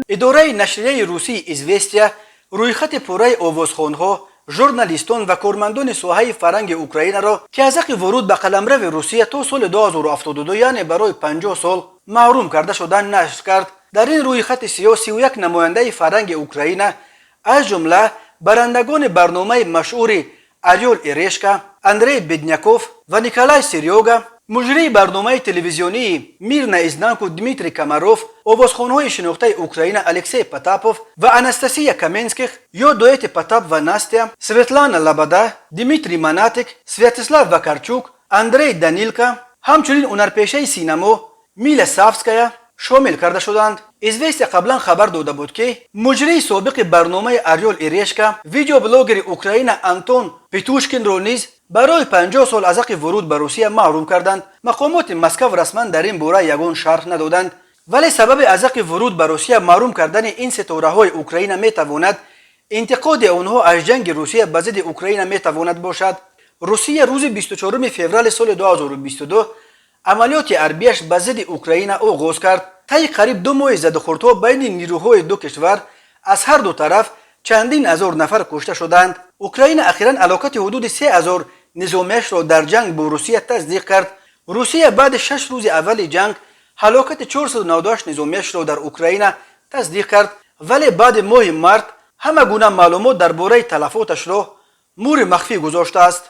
اداره نشریه روسی ایزوستیا رویخط پوره آوازخوانها، ژورنالیستان و کارمندان ساحه فرهنگ اوکراین را که از حق ورود به قلمرو روسیه تا سال 2072 یعنی برای 50 سال محروم کرده شدن نشر کرد. در این رویخط سیاسی و یک نماینده فرهنگ اوکراین از جمله برندگان برنامه مشهور اریول ایریشکا، اندری بدنیاکوف و نیکولای سریوگا، مجری برنامه تلویزیونی میرنا ایزنانکو دمیتری کاماروف، آوازخوان‌های شناخته اوکراین الکسی پاتاپوف و آناستاسیا کامنسکیخ یا دوئت پاتاپ و ناستیا، سویتلانا لابادا، دمیتری ماناتیک، سویاتسلاو واکارچوک، اندری دانیلکا، همچنین هنرپیشه سینما میلا سافسکایا شامل کرده شدند. ایزوستیا قبلا خبر داده بود که مجری سابق برنامه اریول ایریشکا، ویدیو بلاگر اوکراین آنتون پیتوشکین را نیز برای 50 سال از حق ورود به روسیه محروم کردند. مقامات مسکو رسما در این باره یگان شرح ندادند، ولی سبب از حق ورود به روسیه محروم کردن این ستاره های اوکراین می تواند انتقاد آنها از جنگ روسیه به ضد اوکراین می تواند باشد. روسیه روز 24 فوریه سال 2022 عملیات حربیش به ضد اوکراین آغاز کرد. طی قریب 2 ماه زدوخوردها بین نیروهای دو کشور از هر دو طرف چندین هزار نفر کشته شدند. اوکراین اخیراً علاقت حدود 3000 نظامیش را در جنگ با روسیه تصدیق کرد. روسیه بعد 6 روز اول جنگ هلاکت 498 نظامیش را در اوکراین تصدیق کرد، ولی بعد ماه مارت همه گونه معلومات درباره تلفاتش را مور مخفی گذاشته است.